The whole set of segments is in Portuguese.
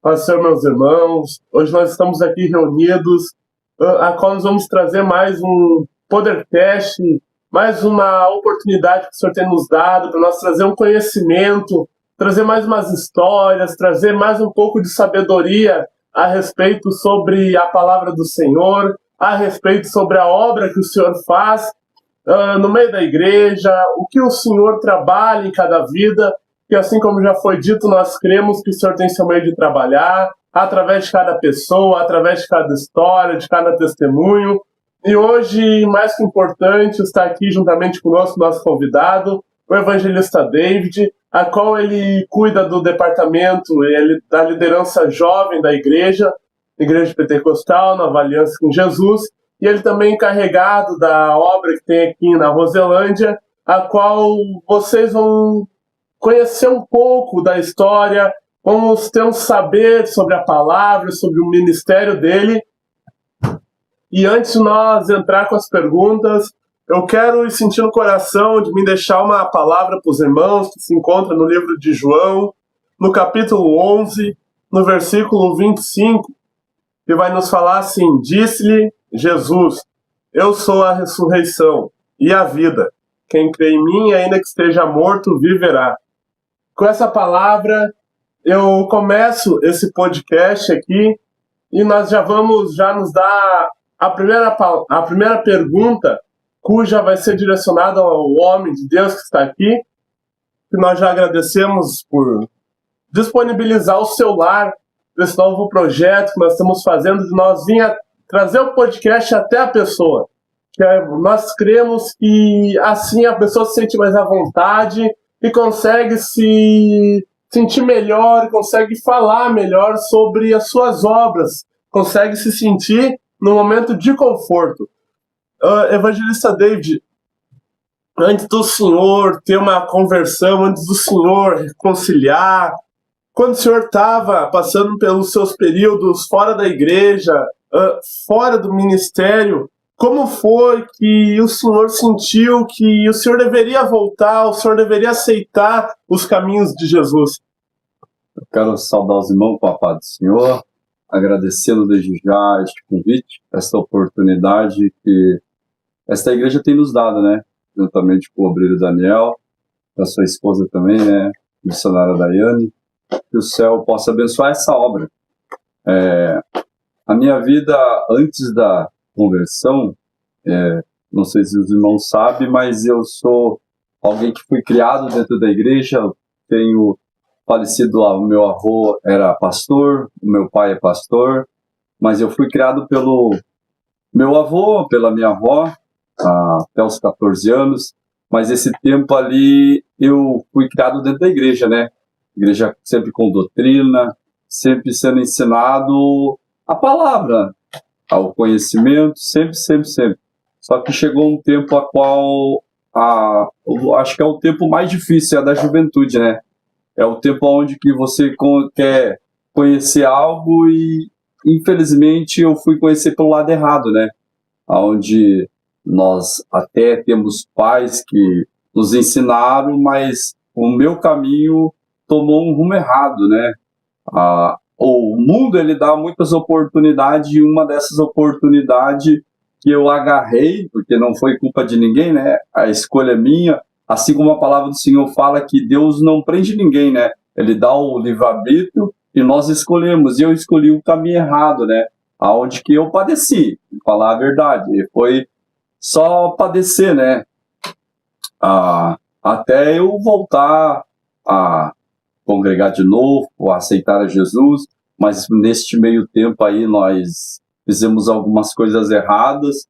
pastor, meus irmãos. Hoje nós estamos aqui reunidos, a qual nós vamos trazer mais um podcast, mais uma oportunidade que o Senhor tem nos dado para nós trazer um conhecimento, trazer mais umas histórias, trazer mais um pouco de sabedoria a respeito sobre a palavra do Senhor, a respeito sobre a obra que o Senhor faz no meio da igreja, o que o Senhor trabalha em cada vida, que assim como já foi dito, nós cremos que o Senhor tem seu meio de trabalhar, através de cada pessoa, através de cada história, de cada testemunho. E hoje, mais que importante, está aqui juntamente conosco nosso convidado, o evangelista David, a qual ele cuida do departamento da liderança jovem da Igreja Pentecostal, Nova Aliança com Jesus, e ele também é encarregado da obra que tem aqui na Roselândia, a qual vocês vão conhecer um pouco da história, vamos ter um saber sobre a palavra, sobre o ministério dele. E antes de nós entrar com as perguntas, eu quero ir sentir no coração de me deixar uma palavra para os irmãos que se encontra no livro de João, no capítulo 11, no versículo 25, que vai nos falar assim: disse-lhe Jesus, eu sou a ressurreição e a vida. Quem crê em mim, ainda que esteja morto, viverá. Com essa palavra, eu começo esse podcast aqui e nós já vamos nos dar a primeira pergunta, cuja vai ser direcionada ao homem de Deus que está aqui, que nós já agradecemos por disponibilizar o seu lar desse novo projeto que nós estamos fazendo, de nós vir trazer o podcast até a pessoa. Nós cremos que assim a pessoa se sente mais à vontade e consegue se sentir melhor, consegue falar melhor sobre as suas obras, consegue se sentir num momento de conforto. Evangelista David, antes do senhor ter uma conversão, antes do senhor reconciliar, quando o senhor estava passando pelos seus períodos fora da igreja, fora do ministério, como foi que o senhor sentiu que o senhor deveria voltar, o senhor deveria aceitar os caminhos de Jesus? Eu quero saudar os irmãos com a paz do Senhor, agradecendo desde já este convite, esta oportunidade que esta igreja tem nos dado, né? Juntamente com o obreiro Daniel, a sua esposa também, né? Missionária Daiane, que o céu possa abençoar essa obra. A minha vida antes da conversão, não sei se os irmãos sabem, mas eu sou alguém que fui criado dentro da igreja. Tenho falecido lá, o meu avô era pastor, o meu pai é pastor, mas eu fui criado pelo meu avô, pela minha avó, até os 14 anos, mas esse tempo ali eu fui criado dentro da igreja, né? Igreja sempre com doutrina, sempre sendo ensinado a palavra, ao conhecimento, sempre. Só que chegou um tempo a qual, eu acho que é o tempo mais difícil, é da juventude, né? É o tempo onde que você quer conhecer algo e, infelizmente, eu fui conhecer pelo lado errado, né? Onde nós até temos pais que nos ensinaram, mas o meu caminho tomou um rumo errado, né? O mundo, ele dá muitas oportunidades, e uma dessas oportunidades que eu agarrei, porque não foi culpa de ninguém, né? A escolha é minha, assim como a palavra do Senhor fala que Deus não prende ninguém, né? Ele dá o livre-arbítrio e nós escolhemos, e eu escolhi o caminho errado, né? Aonde que eu padeci, falar a verdade, e foi só padecer, né? Até eu voltar a congregar de novo, a aceitar a Jesus, mas neste meio tempo aí nós fizemos algumas coisas erradas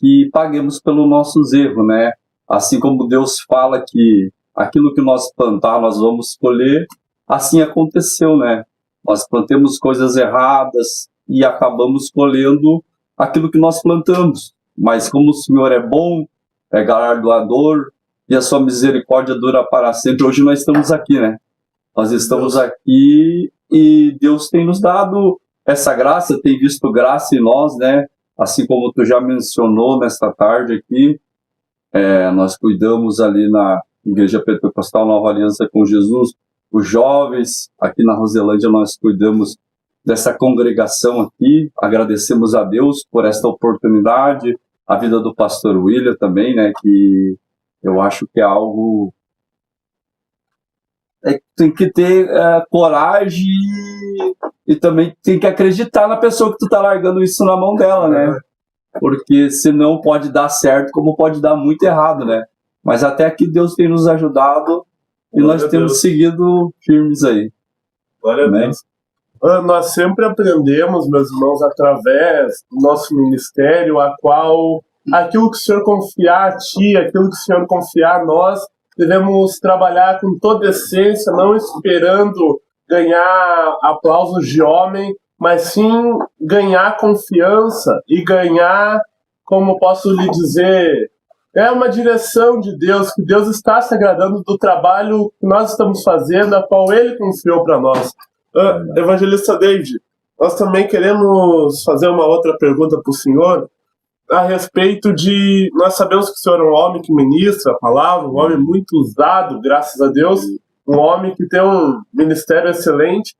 e paguemos pelos nossos erros, né? Assim como Deus fala que aquilo que nós plantar nós vamos colher, assim aconteceu, né? Nós plantamos coisas erradas e acabamos colhendo aquilo que nós plantamos, mas como o Senhor é bom, é galardoador e a sua misericórdia dura para sempre, hoje nós estamos aqui, né? Nós estamos aqui e Deus tem nos dado essa graça, tem visto graça em nós, né? Assim como tu já mencionou nesta tarde aqui, nós cuidamos ali na Igreja Pentecostal Nova Aliança com Jesus, os jovens, aqui na Roselândia nós cuidamos dessa congregação aqui. Agradecemos a Deus por esta oportunidade, a vida do pastor William também, né, que eu acho que é algo... tem que ter coragem e também tem que acreditar na pessoa que tu tá largando isso na mão dela, né? Porque senão pode dar certo, como pode dar muito errado, né? Mas até aqui Deus tem nos ajudado e nós temos seguido firmes aí. Glória a Deus. Nós sempre aprendemos, meus irmãos, através do nosso ministério, a qual aquilo que o Senhor confiar a ti, aquilo que o Senhor confiar a nós, devemos trabalhar com toda essência, não esperando ganhar aplausos de homem, mas sim ganhar confiança e ganhar, como posso lhe dizer, é uma direção de Deus, que Deus está se agradando do trabalho que nós estamos fazendo, a qual Ele confiou para nós. Evangelista David, nós também queremos fazer uma outra pergunta para o senhor, a respeito de... Nós sabemos que o senhor é um homem que ministra a palavra, um homem muito usado, graças a Deus, um homem que tem um ministério excelente,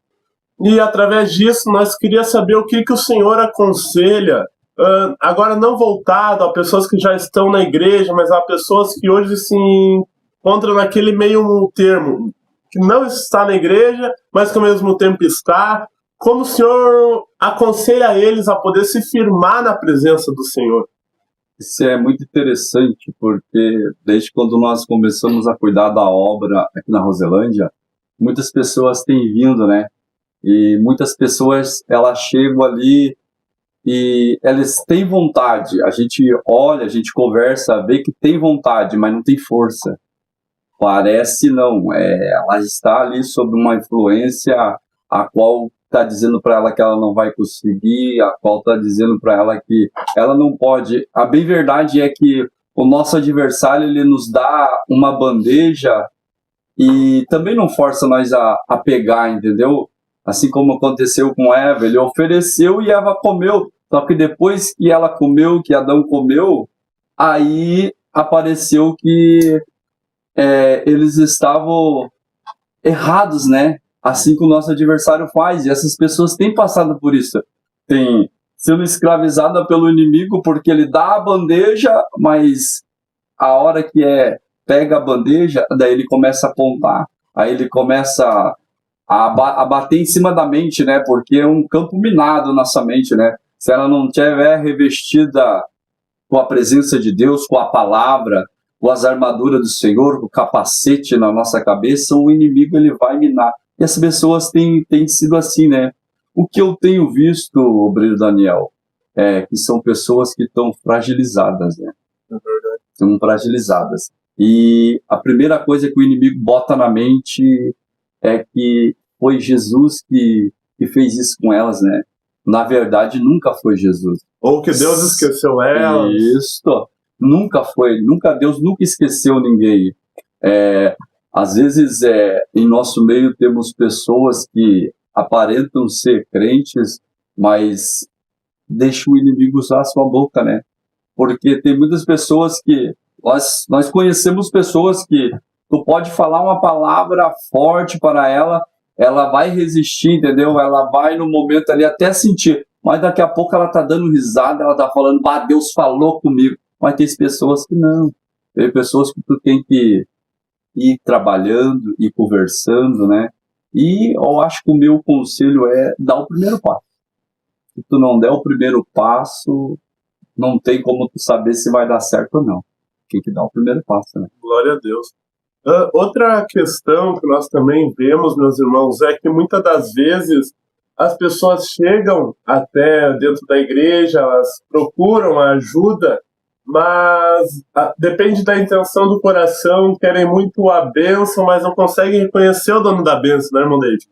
e através disso nós queríamos saber o que o senhor aconselha, agora não voltado a pessoas que já estão na igreja, mas a pessoas que hoje se encontram naquele meio termo, que não está na igreja, mas que ao mesmo tempo está. Como o senhor aconselha eles a poder se firmar na presença do Senhor? Isso é muito interessante, porque desde quando nós começamos a cuidar da obra aqui na Roselândia, muitas pessoas têm vindo, né? E muitas pessoas, elas chegam ali e elas têm vontade. A gente olha, a gente conversa, vê que tem vontade, mas não tem força. Parece não. Ela está ali sob uma influência a qual está dizendo para ela que ela não vai conseguir, a qual está dizendo para ela que ela não pode. A bem verdade é que o nosso adversário, ele nos dá uma bandeja e também não força nós a pegar, entendeu? Assim como aconteceu com Eva, ele ofereceu e Eva comeu. Só que depois que ela comeu, que Adão comeu, aí apareceu que eles estavam errados, né? Assim que o nosso adversário faz, e essas pessoas têm passado por isso, têm sido escravizadas pelo inimigo, porque ele dá a bandeja, mas a hora que pega a bandeja, daí ele começa a apontar, aí ele começa a bater em cima da mente, né? Porque é um campo minado nossa mente, né? Se ela não estiver revestida com a presença de Deus, com a palavra, com as armaduras do Senhor, com o capacete na nossa cabeça, o inimigo ele vai minar. E as pessoas têm sido assim, né? O que eu tenho visto, obreiro Daniel, é que são pessoas que estão fragilizadas, né? É verdade. Estão fragilizadas. E a primeira coisa que o inimigo bota na mente é que foi Jesus que fez isso com elas, né? Na verdade, nunca foi Jesus. Ou que Deus esqueceu elas. Isso. Nunca foi. Deus nunca esqueceu ninguém. Às vezes, em nosso meio, temos pessoas que aparentam ser crentes, mas deixam o inimigo usar a sua boca, né? Porque tem muitas pessoas que... Nós conhecemos pessoas que tu pode falar uma palavra forte para ela vai resistir, entendeu? Ela vai no momento ali até sentir, mas daqui a pouco ela tá dando risada, ela tá falando, Deus falou comigo. Mas tem pessoas que não. Tem pessoas que tu tem que ir trabalhando e conversando, né? E eu acho que o meu conselho é dar o primeiro passo. Se tu não der o primeiro passo, não tem como tu saber se vai dar certo ou não. Tem que dar o primeiro passo, né? Glória a Deus. Outra questão que nós também vemos, meus irmãos, é que muitas das vezes as pessoas chegam até dentro da igreja, elas procuram a ajuda, mas depende da intenção do coração, querem muito a bênção, mas não conseguem reconhecer o dono da bênção, né, irmão David?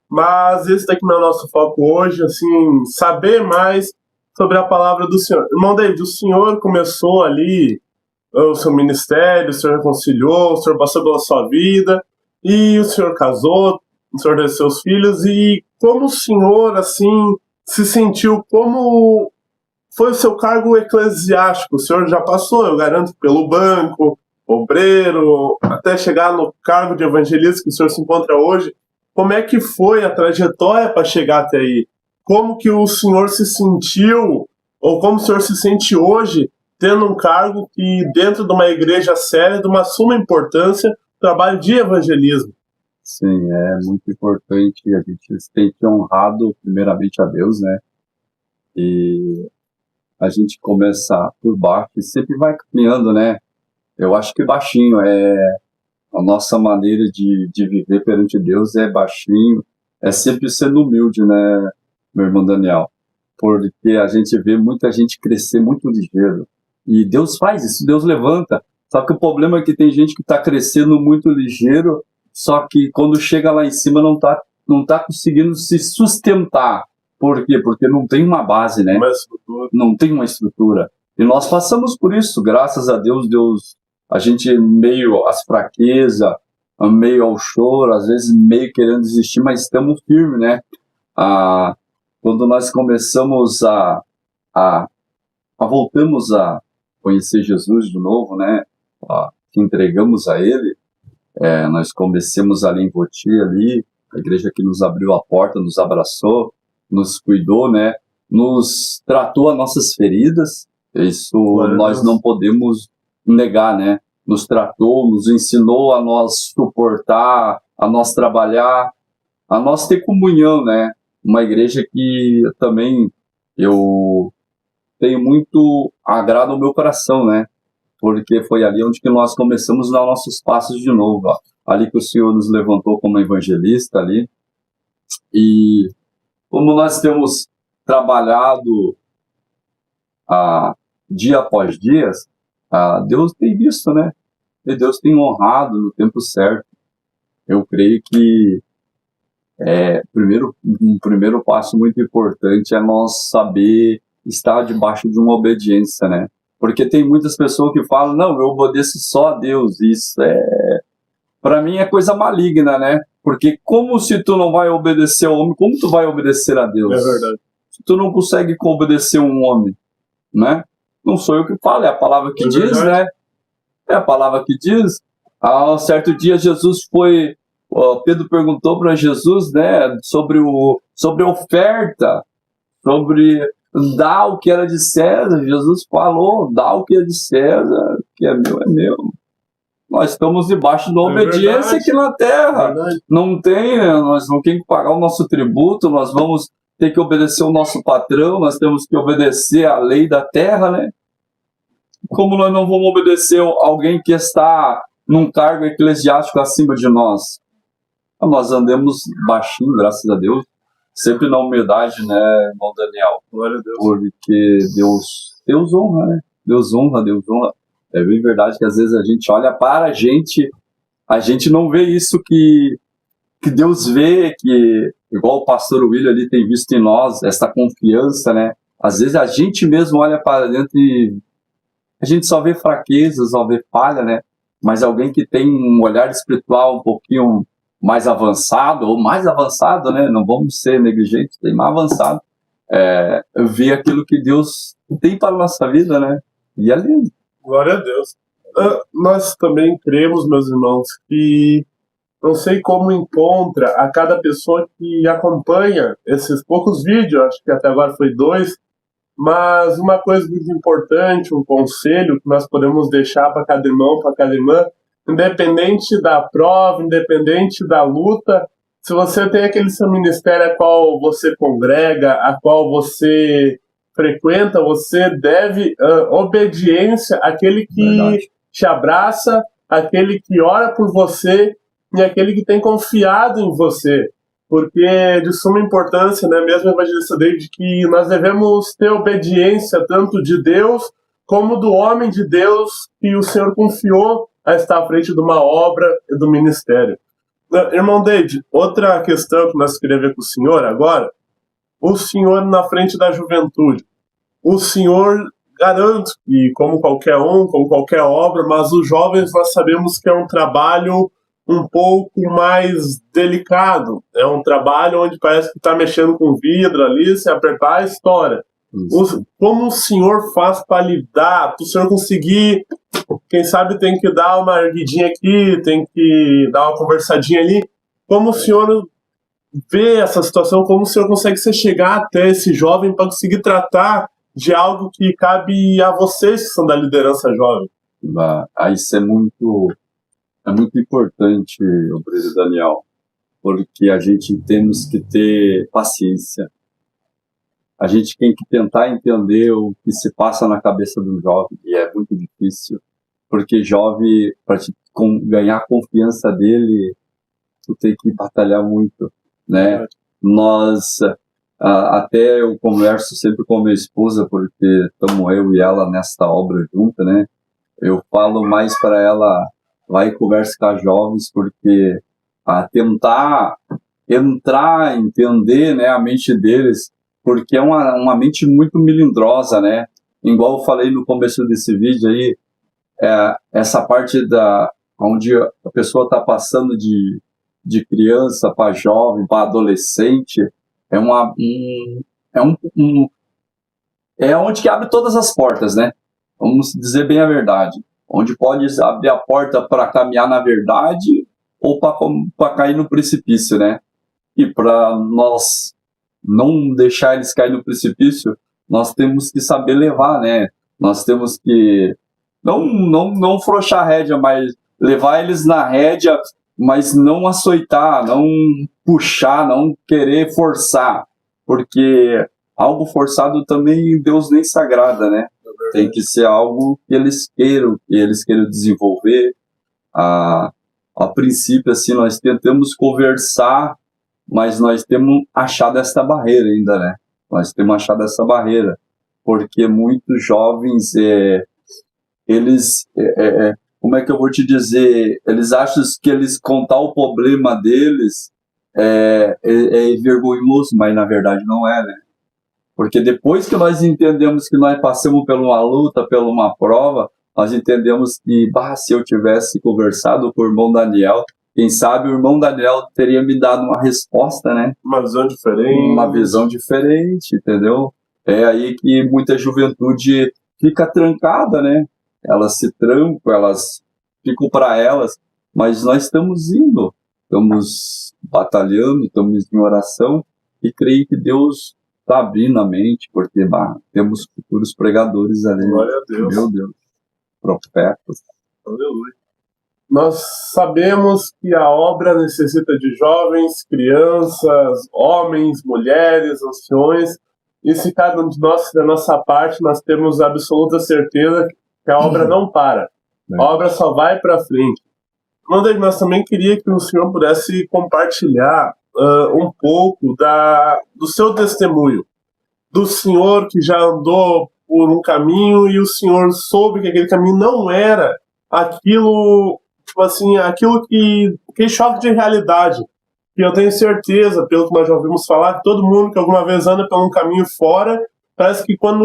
Mas esse daqui não é o nosso foco hoje, assim, saber mais sobre a palavra do Senhor. Irmão David, o Senhor começou ali o seu ministério, o Senhor reconciliou, o Senhor passou pela sua vida, e o Senhor casou, o Senhor teve seus filhos, e como o Senhor, assim, se sentiu, como foi o seu cargo eclesiástico? O Senhor já passou, eu garanto, pelo banco, obreiro, até chegar no cargo de evangelista que o Senhor se encontra hoje. Como é que foi a trajetória para chegar até aí? como que o senhor se sentiu, ou como o senhor se sente hoje, tendo um cargo que, dentro de uma igreja séria, de uma suma importância, trabalho de evangelismo. Sim, é muito importante. A gente tem que honrado primeiramente a Deus, né? E a gente começa por baixo e sempre vai caminhando, né? Eu acho que baixinho é a nossa maneira de viver perante Deus, é baixinho, é sempre sendo humilde, né, meu irmão Daniel? Porque a gente vê muita gente crescer muito ligeiro. E Deus faz isso, Deus levanta. Só que o problema é que tem gente que está crescendo muito ligeiro, só que quando chega lá em cima não tá conseguindo se sustentar. Por quê? Porque não tem uma base, né? Não tem uma estrutura. E nós passamos por isso, graças a Deus, a gente meio às fraquezas, meio ao choro, às vezes meio querendo desistir, mas estamos firmes, né? Quando nós começamos voltamos a conhecer Jesus de novo, né? Que entregamos a Ele, nós começamos ali em Voti, ali, a igreja que nos abriu a porta, nos abraçou, nos cuidou, né? Nos tratou as nossas feridas, isso nós não podemos negar, né? Nos tratou, nos ensinou a nós suportar, a nós trabalhar, a nós ter comunhão, né? Uma igreja que também eu tenho muito agrado ao meu coração, né? Porque foi ali onde que nós começamos a dar nossos passos de novo, ó. Ali que o Senhor nos levantou como evangelista ali. E como nós temos trabalhado dia após dia, Deus tem visto, né? E Deus tem honrado no tempo certo. Eu creio que um primeiro passo muito importante é nós saber estar debaixo de uma obediência, né? Porque tem muitas pessoas que falam, não, eu obedeço só a Deus. Isso para mim é coisa maligna, né? Porque como se tu não vai obedecer ao homem, como tu vai obedecer a Deus? É verdade. Se tu não consegue obedecer um homem, né? Não sou eu que falo, é a palavra que diz, verdade. né? É a palavra que diz. Um certo dia Jesus Pedro perguntou para Jesus, né, sobre a oferta, sobre dar o que era de César. Jesus falou, dá o que é de César, o que é meu é meu. Nós estamos debaixo de uma obediência aqui na terra. Não tem, nós não temos que pagar o nosso tributo, nós vamos ter que obedecer o nosso patrão, nós temos que obedecer a lei da terra, né? Como nós não vamos obedecer alguém que está num cargo eclesiástico acima de nós? Nós andamos baixinho, graças a Deus, sempre na humildade, né, irmão Daniel? Glória a Deus. Porque Deus honra, né? Deus honra. É bem verdade que às vezes a gente olha para a gente não vê isso que Deus vê, que igual o pastor William ali tem visto em nós, essa confiança, né? Às vezes a gente mesmo olha para dentro e a gente só vê fraquezas, só vê falha, né? Mas alguém que tem um olhar espiritual um pouquinho mais avançado, ou mais avançado, né? Não vamos ser negligentes, tem mais avançado, vê aquilo que Deus tem para a nossa vida, né? E é lindo. Glória a Deus. Nós também cremos, meus irmãos, que não sei como encontra a cada pessoa que acompanha esses poucos vídeos, acho que até agora foi 2, mas uma coisa muito importante, um conselho que nós podemos deixar para cada irmão, para cada irmã, independente da prova, independente da luta, se você tem aquele seu ministério a qual você congrega, a qual você frequenta, você deve obediência àquele que te abraça, àquele que ora por você e àquele que tem confiado em você. Porque é de suma importância, né, mesmo evangelista David, que nós devemos ter obediência tanto de Deus como do homem de Deus que o Senhor confiou a estar à frente de uma obra e do ministério. Irmão David, outra questão que nós queremos ver com o senhor agora, o senhor na frente da juventude. O senhor garante que, como qualquer como qualquer obra, mas os jovens nós sabemos que é um trabalho um pouco mais delicado. É um trabalho onde parece que está mexendo com vidro ali, se apertar a história. Como o senhor faz para lidar, para o senhor conseguir, quem sabe tem que dar uma erguidinha aqui, tem que dar uma conversadinha ali, como o senhor vê essa situação, como o senhor consegue chegar até esse jovem para conseguir tratar de algo que cabe a vocês que são da liderança jovem? Isso é muito importante, o presidente Daniel, porque a gente temos que ter paciência. A gente tem que tentar entender o que se passa na cabeça do jovem, e é muito difícil, porque jovem, para ganhar a confiança dele, tu tem que batalhar muito, né? Nós, até eu converso sempre com a minha esposa, porque estamos eu e ela nesta obra junta, né? Eu falo mais para ela, vai e conversa com os jovens, porque tentar entrar, entender, né, a mente deles, porque é uma mente muito melindrosa, né? Igual eu falei no começo desse vídeo aí, essa parte onde a pessoa está passando de criança para jovem, para adolescente, é onde que abre todas as portas, né? Vamos dizer bem a verdade. Onde pode abrir a porta para caminhar na verdade ou para cair no precipício, né? E para nós não deixar eles cair no precipício, nós temos que saber levar, né? Nós temos que não frouxar a rédea, mas levar eles na rédea, mas não açoitar, não puxar, não querer forçar, porque algo forçado também Deus nem se agrada, né? Tem que ser algo que eles queiram desenvolver. A princípio, assim, nós tentamos conversar, mas nós temos achado essa barreira ainda, né? Nós temos achado essa barreira, porque muitos jovens, eles, como é que eu vou te dizer, eles acham que eles contar o problema deles é vergonhoso, mas na verdade não é, né? Porque depois que nós entendemos que nós passamos por uma luta, por uma prova, nós entendemos que, se eu tivesse conversado com o irmão Daniel, quem sabe o irmão Daniel teria me dado uma resposta, né? Uma visão diferente. Uma visão diferente, entendeu? É aí que muita juventude fica trancada, né? Elas se trancam, elas ficam para elas, mas nós estamos indo, estamos batalhando, estamos em oração e creio que Deus está abrindo a mente, porque temos futuros pregadores ali. Glória a Deus. Meu Deus. Profetas. Aleluia. Nós sabemos que a obra necessita de jovens, crianças, homens, mulheres, anciões, e se cada um de nós fizer a nossa parte, nós temos absoluta certeza que a obra não para. A obra só vai para frente. Nós também queria que o senhor pudesse compartilhar um pouco do seu testemunho, do senhor que já andou por um caminho e o senhor soube que aquele caminho não era aquilo, tipo assim, aquilo que choque de realidade. E eu tenho certeza, pelo que nós já ouvimos falar, que todo mundo que alguma vez anda por um caminho fora, parece que quando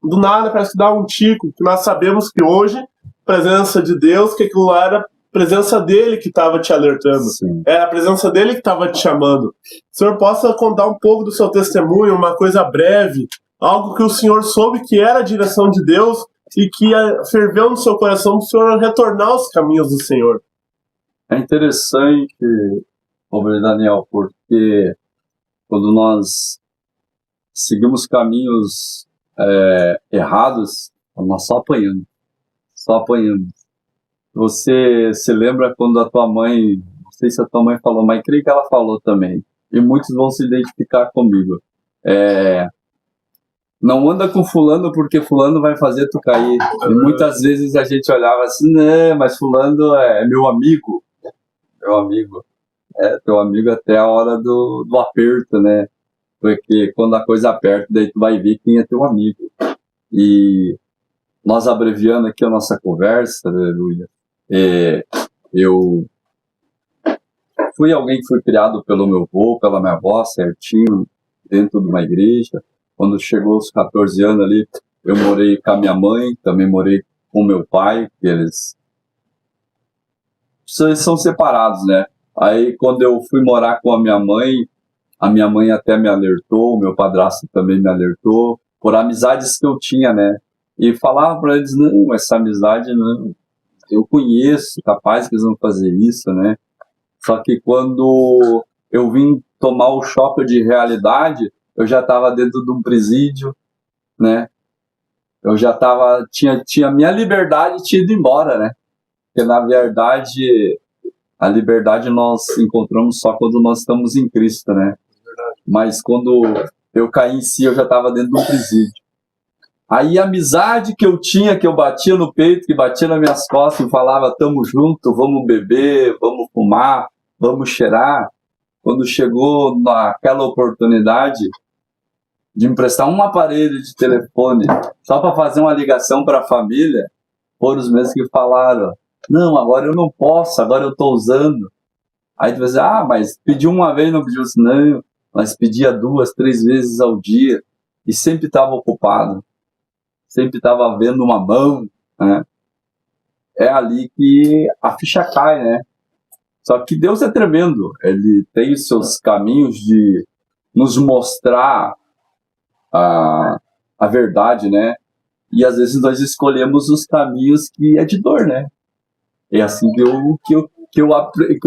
do nada parece que dá um tico, que nós sabemos que hoje, presença de Deus, que aquilo lá era presença dele que estava te alertando. Sim. Era a presença dele que estava te chamando. O senhor possa contar um pouco do seu testemunho, uma coisa breve, algo que o senhor soube que era a direção de Deus e que ferveu no seu coração para o senhor retornar aos caminhos do Senhor. É interessante, Daniel, porque quando nós seguimos caminhos errados, nós só apanhamos. Só apanhamos. Você se lembra quando a tua mãe, não sei se a tua mãe falou, mas creio que ela falou também, e muitos vão se identificar comigo. Não anda com fulano porque fulano vai fazer tu cair. E muitas vezes a gente olhava assim, né, mas fulano é meu amigo. Meu amigo. É teu amigo até a hora do aperto, né? Porque quando a coisa aperta, daí tu vai ver quem é teu amigo. E nós abreviando aqui a nossa conversa, aleluia. Eu fui alguém que foi criado pelo meu avô, pela minha avó, certinho, dentro de uma igreja. Quando chegou aos 14 anos ali, eu morei com a minha mãe, também morei com meu pai, que eles são separados, né? Aí quando eu fui morar com a minha mãe até me alertou, meu padrasto também me alertou, por amizades que eu tinha, né? E falava para eles, não, essa amizade não, eu conheço, capaz que eles vão fazer isso, né? Só que quando eu vim tomar o choque de realidade, eu já estava dentro de um presídio, né? Eu já tinha minha liberdade tinha ido embora, né? Porque na verdade a liberdade nós encontramos só quando nós estamos em Cristo, né? Mas quando eu caí em si, eu já estava dentro do presídio. Aí a amizade que eu tinha, que eu batia no peito, que batia nas minhas costas e falava, tamo junto, vamos beber, vamos fumar, vamos cheirar. Quando chegou naquela oportunidade de me emprestar um aparelho de telefone só para fazer uma ligação para a família, foram os mesmos que falaram, não, agora eu não posso, agora eu estou usando. Aí tu vai dizer, mas pediu uma vez, não pediu, não, mas pedia 2, 3 vezes ao dia e sempre estava ocupado, sempre estava vendo uma mão, né? É ali que a ficha cai, né? Só que Deus é tremendo, Ele tem os seus caminhos de nos mostrar a verdade, né? E às vezes nós escolhemos os caminhos que é de dor, né? É assim que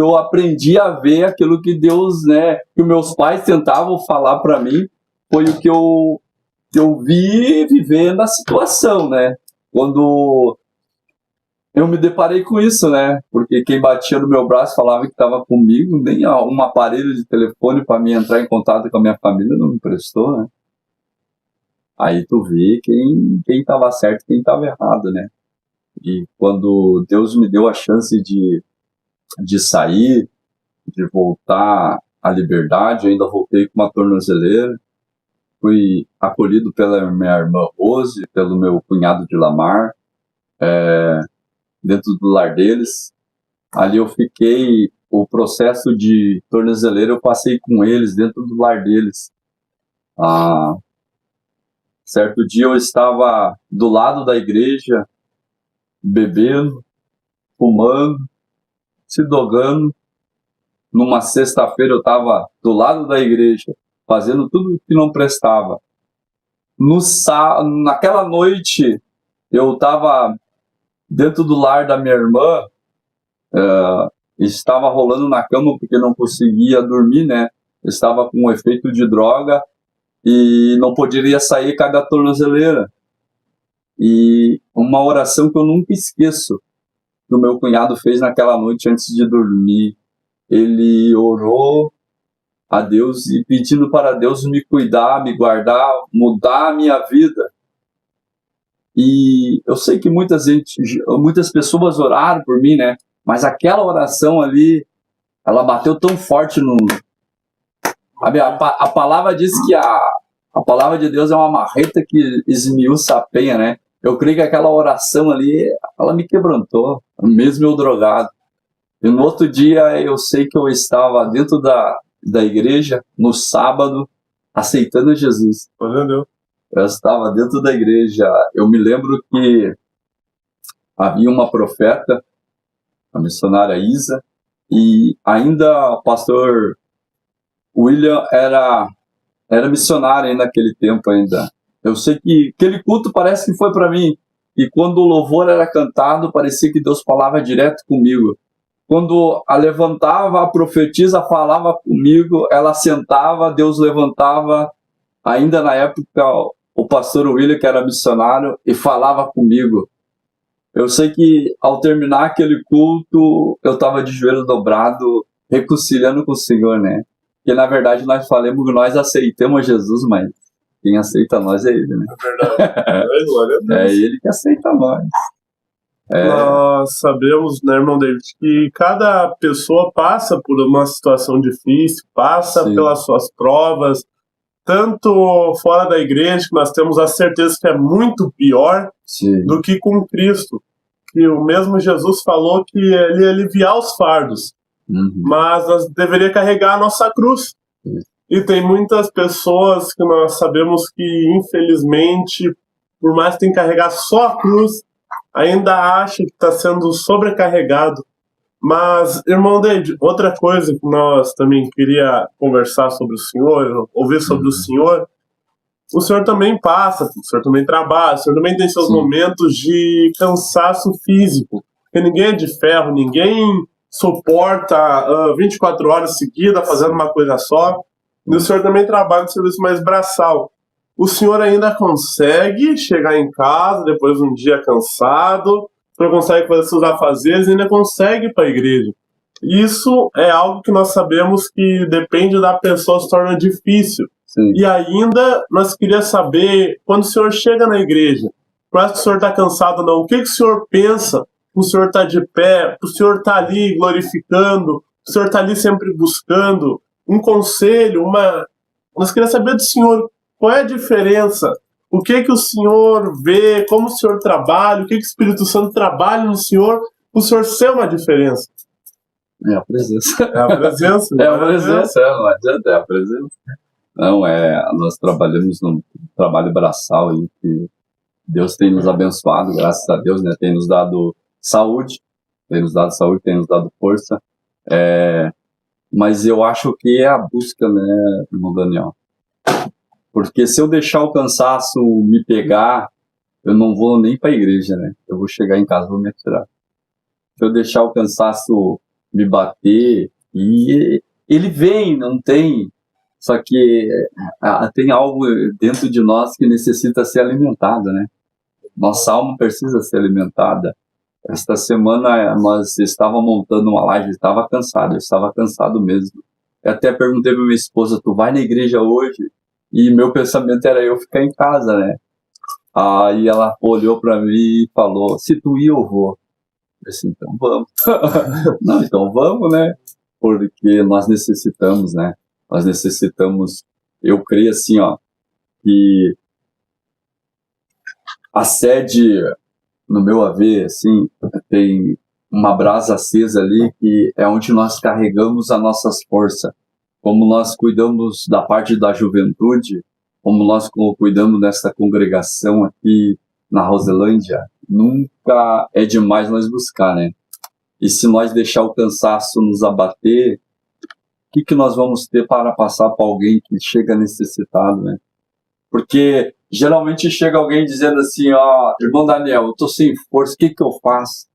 eu aprendi a ver aquilo que Deus, né? Que meus pais tentavam falar para mim, foi o que eu vi viver na situação, né? Quando eu me deparei com isso, né? Porque quem batia no meu braço falava que estava comigo, nem um aparelho de telefone para mim entrar em contato com a minha família não me prestou, né? Aí tu vê quem estava certo e quem estava errado, né? E quando Deus me deu a chance de sair, de voltar à liberdade, eu ainda voltei com uma tornozeleira, fui acolhido pela minha irmã Rose, pelo meu cunhado de Lamar, dentro do lar deles. Ali eu fiquei, o processo de tornozeleira eu passei com eles dentro do lar deles. Certo dia eu estava do lado da igreja, bebendo, fumando, se drogando. Numa sexta-feira eu estava do lado da igreja, fazendo tudo que não prestava. Naquela noite eu estava dentro do lar da minha irmã, estava rolando na cama porque não conseguia dormir, né? Estava com um efeito de droga e não poderia sair com a tornozeleira. E uma oração que eu nunca esqueço, que o meu cunhado fez naquela noite antes de dormir. Ele orou a Deus e pedindo para Deus me cuidar, me guardar, mudar a minha vida. E eu sei que muitas pessoas oraram por mim, né? Mas aquela oração ali, ela bateu tão forte no... A palavra diz que a palavra de Deus é uma marreta que esmiuça a penha, né? Eu creio que aquela oração ali, ela me quebrantou, mesmo eu drogado. E no outro dia eu sei que eu estava dentro da igreja, no sábado, aceitando Jesus. Entendeu? Eu estava dentro da igreja. Eu me lembro que havia uma profeta, a missionária Isa, e ainda o pastor William era missionário ainda naquele tempo ainda. Eu sei que aquele culto parece que foi para mim. E quando o louvor era cantado, parecia que Deus falava direto comigo. Quando a levantava, a profetisa falava comigo, ela sentava, Deus levantava. Ainda na época, o pastor William, que era missionário, e falava comigo. Eu sei que ao terminar aquele culto, eu estava de joelho dobrado, reconciliando com o Senhor, né? Porque na verdade nós falamos que nós aceitamos Jesus, mas quem aceita nós é Ele, né? É verdade. É Ele que aceita nós. Nós sabemos, né, irmão David, que cada pessoa passa por uma situação difícil, passa Sim. pelas suas provas, tanto fora da igreja, que nós temos a certeza que é muito pior Sim. do que com Cristo. Que o mesmo Jesus falou que ele ia aliviar os fardos, mas nós deveríamos carregar a nossa cruz. E tem muitas pessoas que nós sabemos que, infelizmente, por mais que tenham que carregar só a cruz, ainda acha que está sendo sobrecarregado. Mas, irmão David, outra coisa que nós também queria conversar sobre o senhor, ouvir sobre o senhor também passa, o senhor também trabalha, o senhor também tem seus momentos de cansaço físico, porque ninguém é de ferro, ninguém suporta 24 horas seguidas fazendo uma coisa só. E o senhor também trabalha no serviço mais braçal. O senhor ainda consegue chegar em casa depois de um dia cansado, o senhor consegue fazer seus afazeres e ainda consegue ir para a igreja. Isso é algo que nós sabemos que depende da pessoa, se torna difícil. Sim. E ainda nós queríamos saber, quando o senhor chega na igreja, parece que o senhor está cansado ou não, o que o senhor pensa? O senhor está de pé, o senhor está ali glorificando, o senhor está ali sempre buscando um conselho, Nós queríamos saber do senhor qual é a diferença, o que o senhor vê, como o senhor trabalha, o que o Espírito Santo trabalha no senhor, o senhor ser uma diferença. É a presença. É a presença. É a presença, não adianta, é a presença. Não, nós trabalhamos num trabalho braçal aí que Deus tem nos abençoado, graças a Deus, né? Tem nos dado saúde, tem nos dado força. Mas eu acho que é a busca, né, irmão Daniel? Porque se eu deixar o cansaço me pegar, eu não vou nem para a igreja, né? Eu vou chegar em casa e vou me atirar. Se eu deixar o cansaço me bater, e ele vem, não tem. Só que tem algo dentro de nós que necessita ser alimentado, né? Nossa alma precisa ser alimentada. Esta semana nós estávamos montando uma live, eu estava cansado mesmo. Eu até perguntei para minha esposa, tu vai na igreja hoje? E meu pensamento era eu ficar em casa, né? Aí ela olhou para mim e falou, se tu ir eu vou. Eu disse, então vamos. Não, então vamos, né? Porque nós necessitamos, né? Nós necessitamos, eu creio assim, ó, que a sede, no meu haver, assim, tem uma brasa acesa ali que é onde nós carregamos as nossas forças. Como nós cuidamos da parte da juventude, como nós cuidamos dessa congregação aqui na Roselândia, nunca é demais nós buscar, né? E se nós deixar o cansaço nos abater, o que nós vamos ter para passar para alguém que chega necessitado, né? Porque geralmente chega alguém dizendo assim, ó, irmão Daniel, eu tô sem força, o que eu faço?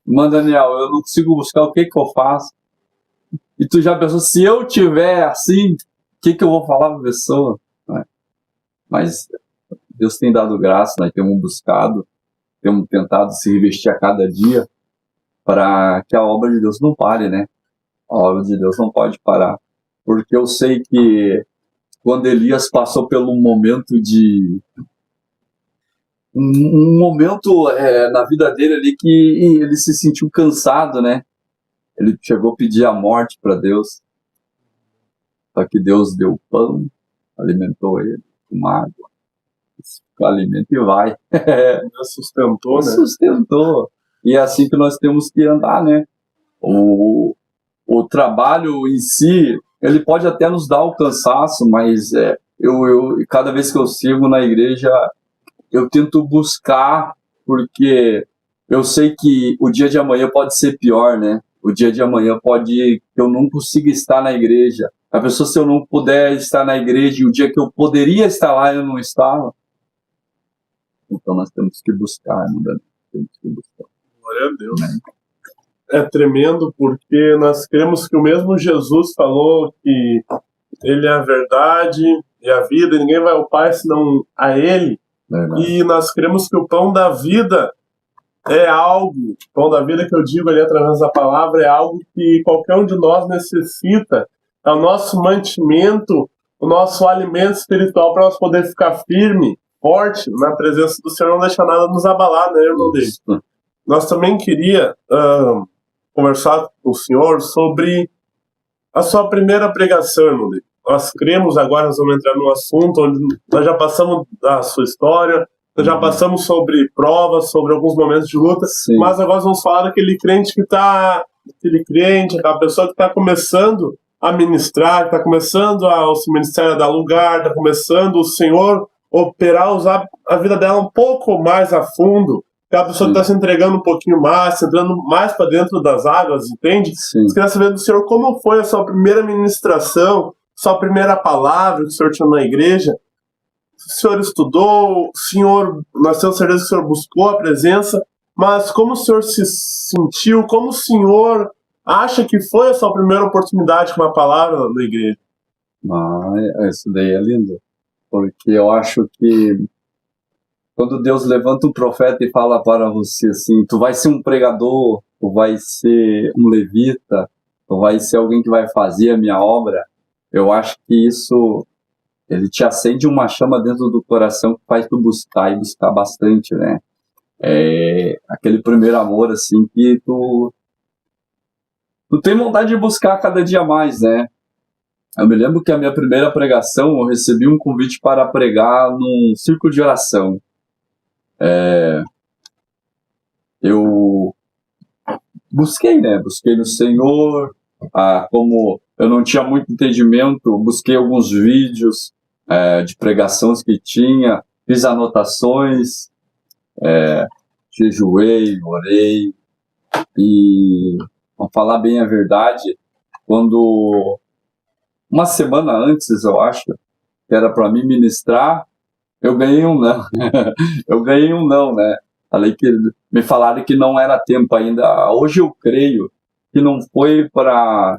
Irmão Daniel, eu não consigo buscar, o que eu faço? E tu já pensou, se eu tiver assim, o que eu vou falar para a pessoa? Mas Deus tem dado graça, nós temos buscado, temos tentado se revestir a cada dia para que a obra de Deus não pare, né? A obra de Deus não pode parar. Porque eu sei que quando Elias passou pelo momento de... Um momento na vida dele ali que ele se sentiu cansado, né? Ele chegou a pedir a morte para Deus. Só que Deus deu pão, alimentou ele com água. Alimenta e vai. Sustentou, né? Sustentou. E é assim que nós temos que andar, né? O trabalho em si, ele pode até nos dar o cansaço, mas cada vez que eu sigo na igreja, eu tento buscar, porque eu sei que o dia de amanhã pode ser pior, né? O dia de amanhã pode que eu não consiga estar na igreja. A pessoa, se eu não puder estar na igreja, e o dia que eu poderia estar lá, eu não estava. Então nós temos que buscar, né? Temos que buscar. Glória a Deus. É tremendo porque nós cremos que o mesmo Jesus falou que ele é a verdade e a vida, e ninguém vai ao Pai senão a ele. E nós cremos que o pão da vida é algo, o pão da vida que eu digo ali através da palavra, é algo que qualquer um de nós necessita. É o nosso mantimento, o nosso alimento espiritual para nós poder ficar firme, forte na presença do Senhor, não deixar nada nos abalar, né, irmão David? Nós também queria conversar com o senhor sobre a sua primeira pregação, irmão David. Nós cremos agora, nós vamos entrar num assunto onde nós já passamos da sua história, nós já passamos sobre provas, sobre alguns momentos de luta, Sim. Mas agora vamos falar daquele crente que está, aquela pessoa que está começando a ministrar, que está começando o seu ministério a dar lugar, está começando o Senhor operar, usar a vida dela um pouco mais a fundo, aquela pessoa que está se entregando um pouquinho mais, se entrando mais para dentro das águas, entende? Sim. Eu queria saber do Senhor como foi a sua primeira ministração, sua primeira palavra que o Senhor tinha na igreja. O senhor estudou, nós temos certeza que o senhor buscou a presença, mas como o senhor se sentiu, como o senhor acha que foi a sua primeira oportunidade com uma palavra na igreja? Isso daí é lindo, porque eu acho que quando Deus levanta um profeta e fala para você assim, tu vai ser um pregador, tu vai ser um levita, tu vai ser alguém que vai fazer a minha obra, eu acho que isso, ele te acende uma chama dentro do coração que faz tu buscar e buscar bastante, né? Aquele primeiro amor, assim, que tu tem vontade de buscar cada dia mais, né? Eu me lembro que a minha primeira pregação, eu recebi um convite para pregar num círculo de oração. Eu busquei, né? Busquei no Senhor, como eu não tinha muito entendimento, busquei alguns vídeos de pregações que tinha, fiz anotações, jejuei, orei, e, vamos falar bem a verdade, quando uma semana antes, eu acho, que era para mim ministrar, eu ganhei um não. Eu ganhei um não, né? Falei que me falaram que não era tempo ainda. Hoje eu creio que não foi para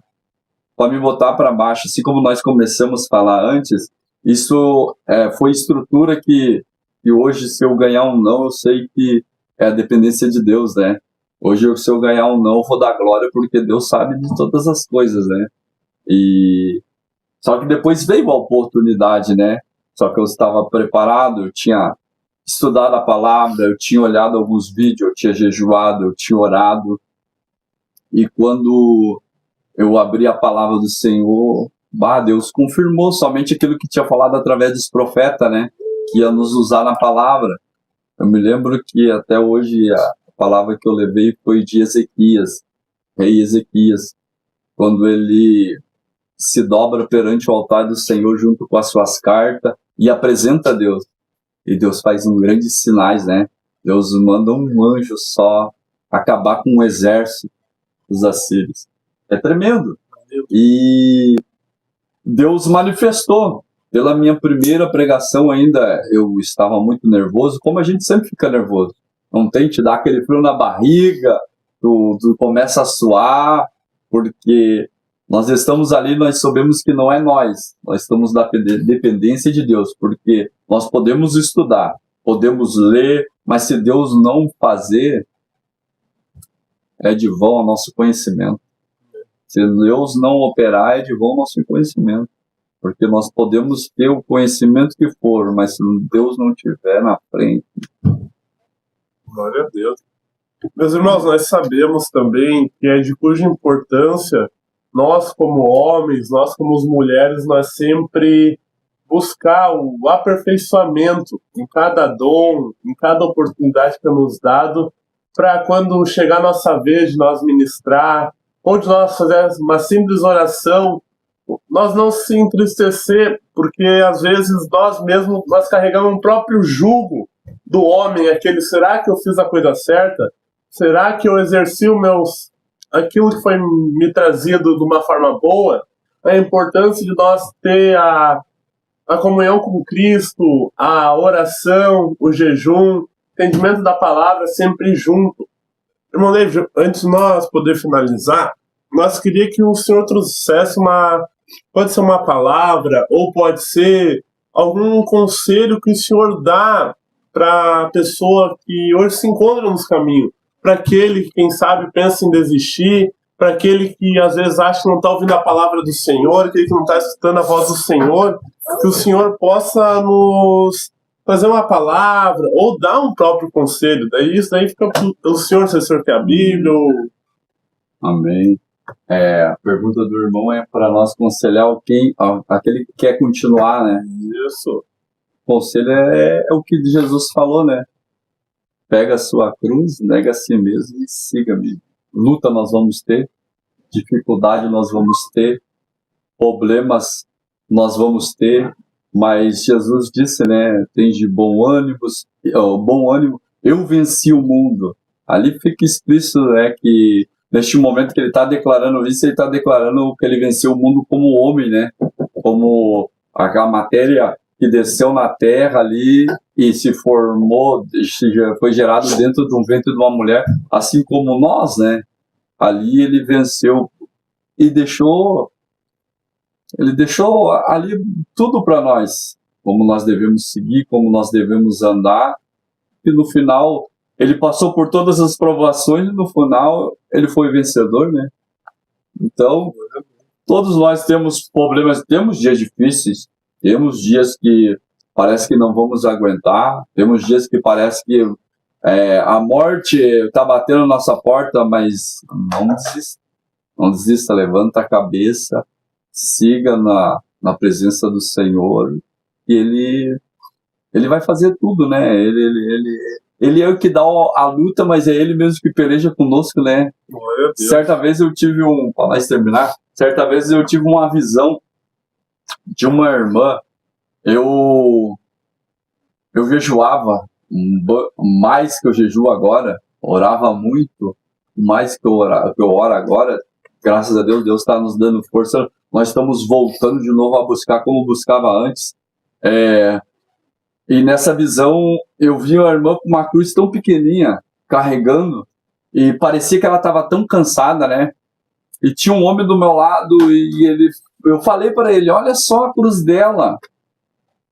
me botar para baixo, assim como nós começamos a falar antes. Isso foi estrutura que hoje, se eu ganhar um não, eu sei que é a dependência de Deus, né? Hoje, se eu ganhar um não, eu vou dar glória, porque Deus sabe de todas as coisas, né? Só que depois veio a oportunidade, né? Só que eu estava preparado, eu tinha estudado a palavra, eu tinha olhado alguns vídeos, eu tinha jejuado, eu tinha orado. E quando eu abri a palavra do Senhor, Deus confirmou somente aquilo que tinha falado através dos profetas, né? Que ia nos usar na palavra. Eu me lembro que até hoje a palavra que eu levei foi de Ezequias, rei Ezequias, quando ele se dobra perante o altar do Senhor junto com as suas cartas e apresenta a Deus. E Deus faz um grandes sinais, né? Deus manda um anjo só acabar com um exército dos assírios. É tremendo. E Deus manifestou. Pela minha primeira pregação ainda, eu estava muito nervoso, como a gente sempre fica nervoso. Não tem, te dar aquele frio na barriga, tu começa a suar, porque nós estamos ali, nós sabemos que não é nós estamos na dependência de Deus, porque nós podemos estudar, podemos ler, mas se Deus não fazer, é de vão o nosso conhecimento. Se Deus não operar, é de vão o nosso conhecimento. Porque nós podemos ter o conhecimento que for, mas se Deus não estiver na frente. Glória a Deus. Meus irmãos, nós sabemos também que é de cuja importância nós como homens, nós como mulheres, nós sempre buscar o aperfeiçoamento em cada dom, em cada oportunidade que é nos dado, para quando chegar a nossa vez de nós ministrar, ou de nós fazer uma simples oração, nós não se entristecer, porque às vezes nós mesmos nós carregamos o próprio jugo do homem, aquele, será que eu fiz a coisa certa? Será que eu exerci aquilo que foi me trazido de uma forma boa? A importância de nós ter a comunhão com Cristo, a oração, o jejum, entendimento da palavra sempre junto. Irmão David, antes de nós poder finalizar, nós queria que o senhor trouxesse pode ser uma palavra, ou pode ser algum conselho que o senhor dá para a pessoa que hoje se encontra nos caminhos, para aquele que, quem sabe, pensa em desistir, para aquele que às vezes acha que não está ouvindo a palavra do Senhor, aquele que não está escutando a voz do Senhor, que o Senhor possa nos fazer uma palavra ou dar um próprio conselho. Daí isso daí fica para o Senhor, se o Senhor quer a Bíblia. Amém. A pergunta do irmão é para nós aconselhar aquele que quer continuar, né? Isso. O conselho é o que Jesus falou, né? Pega a sua cruz, nega a si mesmo e siga-me. Luta nós vamos ter, dificuldade nós vamos ter, problemas nós vamos ter, mas Jesus disse, né? Tem de bom ânimo, eu venci o mundo. Ali fica explícito, né, que neste momento que ele está declarando isso, ele está declarando que ele venceu o mundo como homem, né? Como a matéria que desceu na terra ali e se formou, foi gerado dentro de um ventre de uma mulher, assim como nós, né? Ali ele venceu e ele deixou ali tudo para nós, como nós devemos seguir, como nós devemos andar, e no final ele passou por todas as provações e no final ele foi vencedor, né? Então, todos nós temos problemas, temos dias difíceis, temos dias que parece que não vamos aguentar, temos dias que parece que a morte está batendo na nossa porta, mas não desista. Não desista, levanta a cabeça, siga na presença do Senhor, e Ele vai fazer tudo, né? Ele é o que dá a luta, mas é Ele mesmo que peleja conosco, né? Certa vez eu tive certa vez eu tive uma visão de uma irmã. Eu jejuava mais que eu jejuo agora, orava muito, mais que eu oro agora. Graças a Deus, Deus está nos dando força. Nós estamos voltando de novo a buscar como buscava antes. E nessa visão, eu vi uma irmã com uma cruz tão pequenininha, carregando, e parecia que ela estava tão cansada, né? E tinha um homem do meu lado, e eu falei para ele, olha só a cruz dela.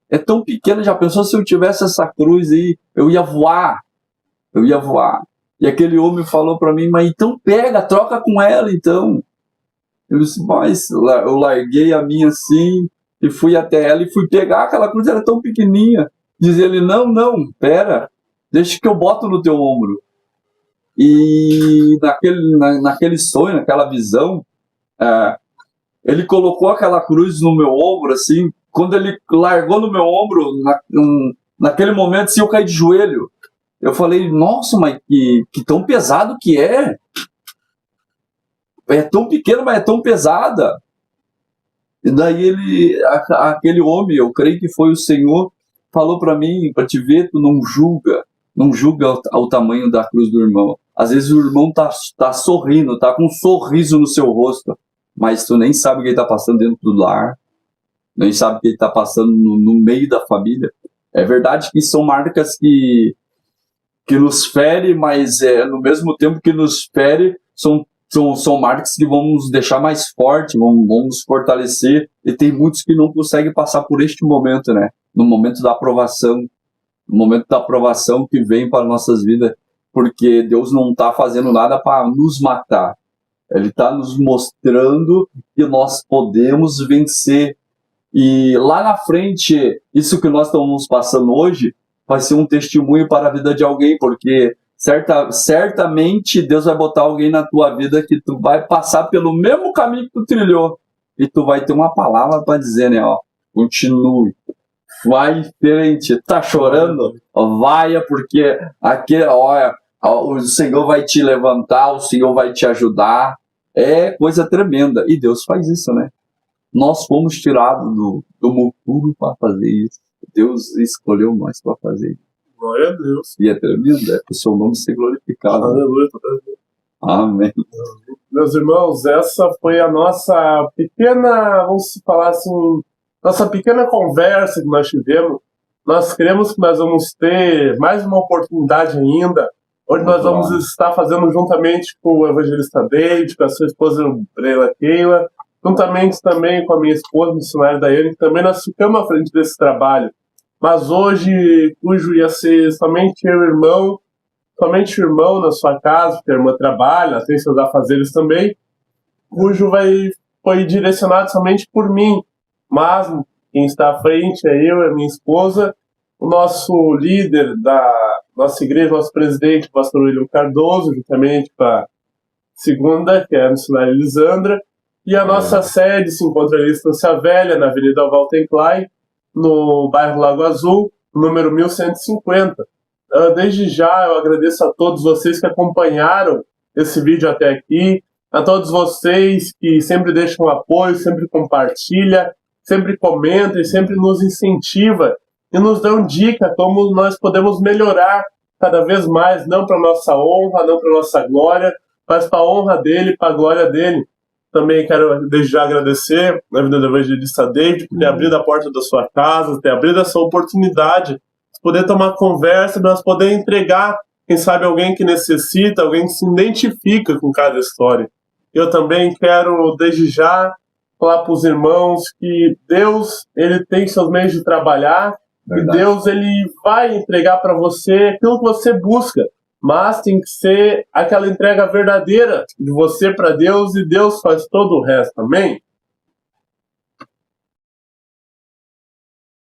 É tão pequena, já pensou se eu tivesse essa cruz aí, eu ia voar. E aquele homem falou para mim, mas então troca com ela então. Eu disse, mas eu larguei a minha assim, e fui até ela e fui pegar aquela cruz, era tão pequenininha. Diz ele, não, pera, deixa que eu boto no teu ombro. E naquele sonho, naquela visão, ele colocou aquela cruz no meu ombro, assim, quando ele largou no meu ombro, naquele momento, assim, eu caí de joelho. Eu falei, nossa, mas que tão pesado que é. É tão pequeno, mas é tão pesada. E daí aquele homem, eu creio que foi o Senhor, falou para mim, para te ver, tu não julga o tamanho da cruz do irmão. Às vezes o irmão tá sorrindo, tá com um sorriso no seu rosto, mas tu nem sabe o que ele tá passando dentro do lar, nem sabe o que ele tá passando no meio da família. É verdade que são marcas que nos fere, mas no mesmo tempo que nos fere, são marcas que vão nos deixar mais fortes, vão nos fortalecer, e tem muitos que não conseguem passar por este momento, né? No momento da aprovação que vem para nossas vidas, porque Deus não está fazendo nada para nos matar. Ele está nos mostrando que nós podemos vencer. E lá na frente, isso que nós estamos passando hoje, vai ser um testemunho para a vida de alguém, porque certamente Deus vai botar alguém na tua vida que tu vai passar pelo mesmo caminho que tu trilhou, e tu vai ter uma palavra para dizer, né? Continue, vai em frente, tá chorando? Vai, porque o Senhor vai te levantar, o Senhor vai te ajudar. É coisa tremenda, e Deus faz isso, né? Nós fomos tirados do monturo para fazer isso. Deus escolheu nós para fazer isso. Glória a Deus. E é tremendo, o seu nome ser glorificado. Aleluia. Amém. Meus irmãos, essa foi a nossa pequena, vamos falar assim, nossa pequena conversa que nós tivemos. Nós queremos que nós vamos ter mais uma oportunidade ainda, onde nós vamos estar fazendo juntamente com o evangelista David, com a sua esposa Brela Keila, juntamente também com a minha esposa, missionária Daiane, que também nós ficamos à frente desse trabalho. Mas hoje, cujo ia ser somente o irmão na sua casa, porque a irmã trabalha, tem seus afazeres também, cujo foi direcionado somente por mim. Mas quem está à frente é eu e a minha esposa, o nosso líder da nossa igreja, nosso presidente, o pastor William Cardoso, juntamente com a segunda, que é a missionária Elisandra, e a nossa sede se encontra ali em Estância Velha, na Avenida Walter Klein, no bairro Lago Azul, número 1150. Desde já eu agradeço a todos vocês que acompanharam esse vídeo até aqui, a todos vocês que sempre deixam apoio, sempre compartilham, sempre comentam e sempre nos incentiva e nos dão dica como nós podemos melhorar cada vez mais, não para nossa honra, não para nossa glória, mas para a honra dele, para a glória dele. também quero desde já agradecer a vida do evangelista David por ter abrido a porta da sua casa, ter abrido essa oportunidade de poder tomar conversa, de nós poder entregar, quem sabe, alguém que necessita, alguém que se identifica com cada história. Eu também quero, desde já, falar para os irmãos que Deus, ele tem seus meios de trabalhar. Verdade. E Deus, ele vai entregar para você aquilo que você busca, mas tem que ser aquela entrega verdadeira de você para Deus, e Deus faz todo o resto, amém?